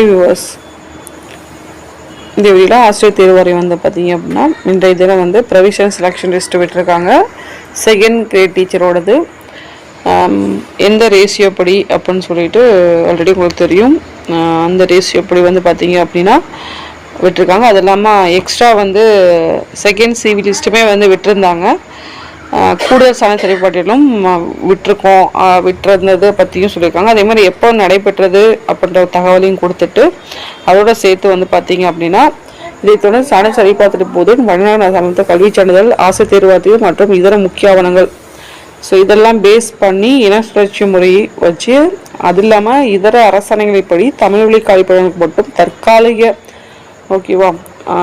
Hi viewers, இந்த வீடியோவில் ஆசிரியர் தேர்வு வாரியம் வந்து பார்த்தீங்க அப்படின்னா இன்றைய தினம் வந்து ப்ரொவிஷனல் செலெக்ஷன் லிஸ்ட் விட்டுருக்காங்க. செகண்ட் கிரேட் டீச்சரோடது எந்த ரேஷியோ படி அப்படின்னு சொல்லிட்டு ஆல்ரெடி உங்களுக்கு தெரியும். அந்த ரேஷியோ படி வந்து பார்த்தீங்க அப்படின்னா விட்டுருக்காங்க. அது இல்லாமல் எக்ஸ்ட்ரா வந்து செகண்ட் சிவி லிஸ்ட்டுமே வந்து விட்டுருந்தாங்க. கூடுதல் சாதனை சரிபாட்டிலும் விட்டுருந்தது பற்றியும் சொல்லியிருக்காங்க. அதே மாதிரி எப்போ நடைபெற்றது அப்படின்ற தகவலையும் கொடுத்துட்டு அதோட சேர்த்து வந்து பார்த்தீங்க அப்படின்னா இதை தொடர்ந்து சாதனை சரிபார்த்துட்டு போது தமிழ்நாடு சமூக கல்வி சான்றிதழ், ஆசிரியர் தேர்வாதிகள் மற்றும் இதர முக்கிய ஆவணங்கள், ஸோ இதெல்லாம் பேஸ் பண்ணி இன சுழற்சி முறையை வச்சு, அது இல்லாமல் இதர அரசாணைகளின்படி தமிழ் வழி கல்விப்படங்களுக்கு மட்டும் தற்காலிக ஓகேவா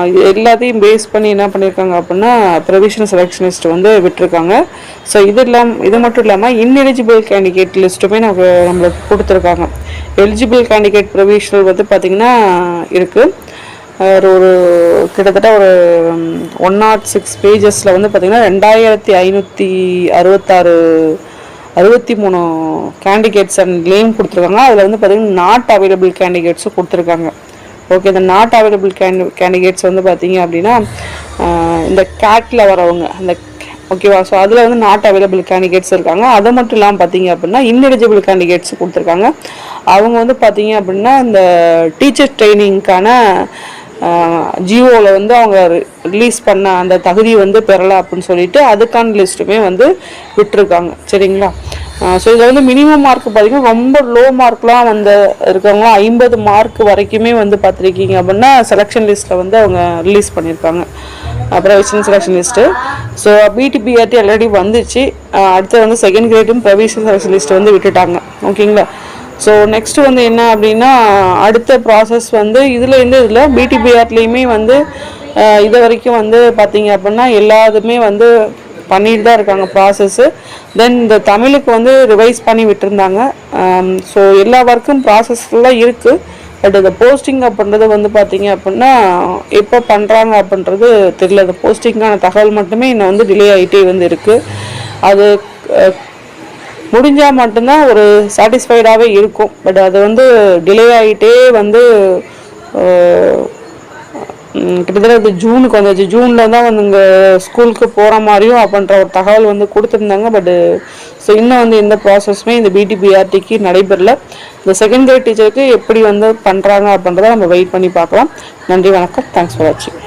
இது எல்லாத்தையும் பேஸ் பண்ணி என்ன பண்ணியிருக்காங்க அப்படின்னா ப்ரொவிஷனல் செலெக்ஷன் லிஸ்ட் வந்து விட்டுருக்காங்க. ஸோ இது மட்டும் இல்லாமல் இன்எலிஜிபிள் கேண்டிடேட் லிஸ்ட்டுமே நம்மளுக்கு கொடுத்துருக்காங்க. எலிஜிபிள் கேண்டிடேட் ப்ரொவிஷனல் வந்து பார்த்திங்கன்னா இருக்குது. ஒரு கிட்டத்தட்ட ஒரு 106 பேஜஸில் வந்து பார்த்திங்கன்னா 2563 கேண்டிடேட்ஸ் அண்ட் நேம் கொடுத்துருக்காங்க. அதில் வந்து பார்த்திங்கன்னா நாட் அவைலபிள் கேண்டிடேட்ஸும் கொடுத்துருக்காங்க. ஓகே, இந்த நாட் அவைலபிள் கேண்டிடேட்ஸ் வந்து பார்த்தீங்க அப்படின்னா இந்த கேட்டில் வரவங்க அந்த ஓகேவா. ஸோ அதில் வந்து நாட் அவைலபிள் கேண்டிடேட்ஸ் இருக்காங்க. அது மட்டும் இல்லாமல் பார்த்தீங்க அப்படின்னா இன்எலிஜிபிள் கேண்டிடேட்ஸ் கொடுத்துருக்காங்க. அவங்க வந்து பார்த்தீங்க அப்படின்னா இந்த டீச்சர் ட்ரைனிங்க்கான ஜிஓவில் வந்து அவங்க ரிலீஸ் பண்ண அந்த தகுதி வந்து பெறலை அப்படின்னு சொல்லிட்டு அதுக்கான லிஸ்ட்டுமே வந்து விட்டுருக்காங்க. சரிங்களா. ஸோ இதில் வந்து மினிமம் மார்க் பார்த்திங்கன்னா ரொம்ப லோ மார்க்லாம் வந்து இருக்கவங்களாம் 50 மார்க் வரைக்குமே வந்து பார்த்துருக்கீங்க அப்படின்னா செலெக்ஷன் லிஸ்ட்டில் வந்து அவங்க ரிலீஸ் பண்ணியிருக்காங்க. Provisional selection list. ஸோ பிடிபிஆர்டி ஆல்ரெடி வந்துச்சு. அடுத்து வந்து செகண்ட் கிரேடும் ப்ரொவிஷனல் செலெக்ஷன் லிஸ்ட் வந்து விட்டுட்டாங்க. ஓகேங்களா. ஸோ நெக்ஸ்ட்டு வந்து என்ன அப்படின்னா அடுத்த ப்ராசஸ் வந்து இதில் பிடிபிஆர்லேயுமே வந்து இது வரைக்கும் வந்து பார்த்தீங்க அப்படின்னா எல்லாத்துமே வந்து பண்ணிட்டு தான் இருக்காங்க ப்ராசஸ்ஸு. தென் இந்த தமிழுக்கு வந்து ரிவைஸ் பண்ணி விட்டுருந்தாங்க. ஸோ எல்லா ஒர்க்கும் ப்ராசஸ்லாம் இருக்குது. பட் இந்த போஸ்டிங் அப்படின்றது வந்து பார்த்தீங்க அப்படின்னா எப்போ பண்ணுறாங்க அப்படின்றது தெரியல. அந்த போஸ்டிங்கான தகவல் மட்டுமே இன்னும் வந்து டிலே ஆகிட்டே வந்து இருக்குது. அது முடிஞ்சால் மட்டும்தான் ஒரு சாட்டிஸ்ஃபைடாகவே இருக்கும். பட் அது வந்து டிலே ஆகிட்டே வந்து கிட்டத்தட்ட ஜூனுக்கு வந்துச்சு. ஜூனில் தான் வந்து இங்கே ஸ்கூலுக்கு போகிற மாதிரியும் அப்படின்ற ஒரு தகவல் வந்து கொடுத்துருந்தாங்க. பட்டு ஸோ இன்னும் வந்து எந்த ப்ராசஸுமே இந்த பிடிபிஆர்டிக்கு நடைபெறல. இந்த செகண்ட் கிரேட் டீச்சருக்கு எப்படி வந்து பண்ணுறாங்க அப்படின்றத நம்ம வெயிட் பண்ணி பார்க்கலாம். நன்றி, வணக்கம். தேங்க்ஸ் ஃபார் வாட்சிங்.